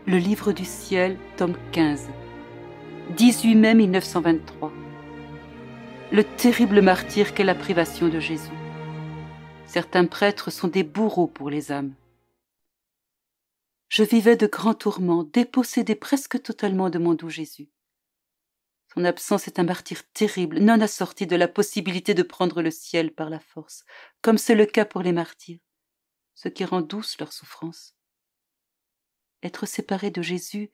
Le livre du ciel, tome 15, 18 mai 1923. Le terrible martyre qu'est la privation de Jésus. Certains prêtres sont des bourreaux pour les âmes. Je vivais de grands tourments, dépossédé presque totalement de mon doux Jésus. Son absence est un martyre terrible, non assorti de la possibilité de prendre le ciel par la force, comme c'est le cas pour les martyrs, ce qui rend douce leur souffrance. Être séparé de Jésus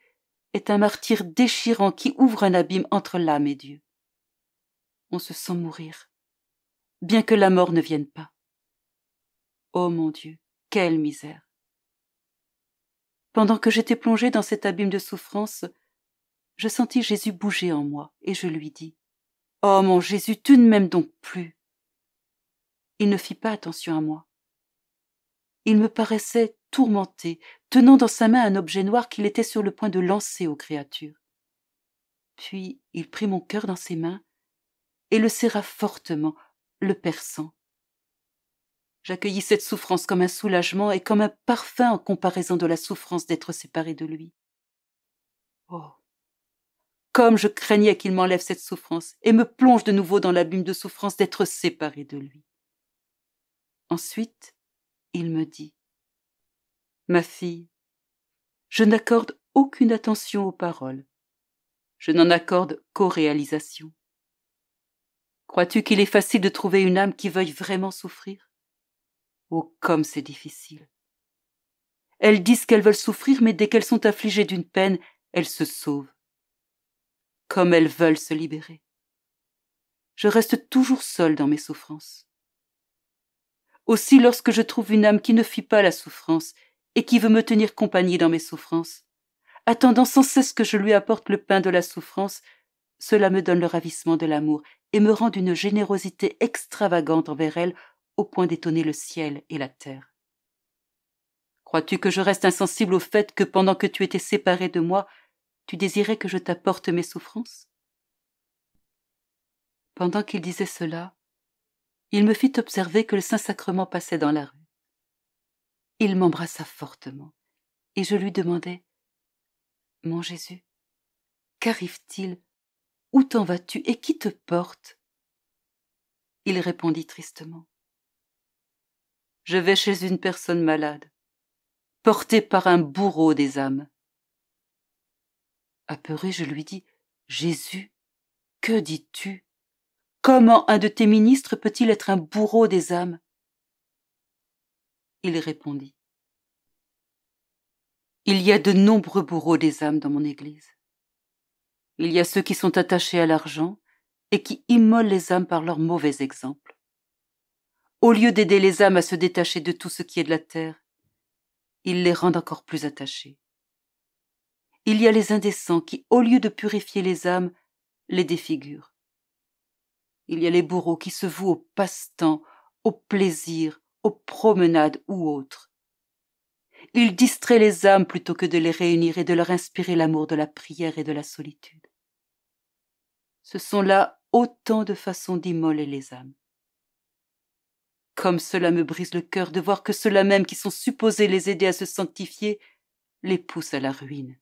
est un martyre déchirant qui ouvre un abîme entre l'âme et Dieu. On se sent mourir, bien que la mort ne vienne pas. Oh mon Dieu, quelle misère! Pendant que j'étais plongé dans cet abîme de souffrance, je sentis Jésus bouger en moi, et je lui dis « Oh mon Jésus, tu ne m'aimes donc plus !» Il ne fit pas attention à moi. Il me paraissait tourmenté, tenant dans sa main un objet noir qu'il était sur le point de lancer aux créatures. Puis il prit mon cœur dans ses mains et le serra fortement, le perçant. J'accueillis cette souffrance comme un soulagement et comme un parfum en comparaison de la souffrance d'être séparé de lui. Oh, comme je craignais qu'il m'enlève cette souffrance et me plonge de nouveau dans l'abîme de souffrance d'être séparé de lui. Ensuite, il me dit « Ma fille, je n'accorde aucune attention aux paroles. Je n'en accorde qu'aux réalisations. Crois-tu qu'il est facile de trouver une âme qui veuille vraiment souffrir? Oh, comme c'est difficile. Elles disent qu'elles veulent souffrir, mais dès qu'elles sont affligées d'une peine, elles se sauvent. Comme elles veulent se libérer. Je reste toujours seule dans mes souffrances. Aussi, lorsque je trouve une âme qui ne fuit pas la souffrance et qui veut me tenir compagnie dans mes souffrances, attendant sans cesse que je lui apporte le pain de la souffrance, cela me donne le ravissement de l'amour et me rend d'une générosité extravagante envers elle au point d'étonner le ciel et la terre. Crois-tu que je reste insensible au fait que pendant que tu étais séparé de moi, tu désirais que je t'apporte mes souffrances? Pendant qu'il disait cela, il me fit observer que le Saint-Sacrement passait dans la rue. Il m'embrassa fortement, et je lui demandai « Mon Jésus, qu'arrive-t-il? Où t'en vas-tu et qui te porte ?» Il répondit tristement « Je vais chez une personne malade, portée par un bourreau des âmes. » Apeuré, je lui dis « Jésus, que dis-tu? Comment un de tes ministres peut-il être un bourreau des âmes ?» Il répondit « Il y a de nombreux bourreaux des âmes dans mon église. Il y a ceux qui sont attachés à l'argent et qui immolent les âmes par leur mauvais exemple. Au lieu d'aider les âmes à se détacher de tout ce qui est de la terre, ils les rendent encore plus attachées. Il y a les indécents qui, au lieu de purifier les âmes, les défigurent. Il y a les bourreaux qui se vouent au passe-temps, au plaisir, aux promenades ou autres. Ils distraient les âmes plutôt que de les réunir et de leur inspirer l'amour de la prière et de la solitude. Ce sont là autant de façons d'immoler les âmes. Comme cela me brise le cœur de voir que ceux-là même qui sont supposés les aider à se sanctifier les poussent à la ruine.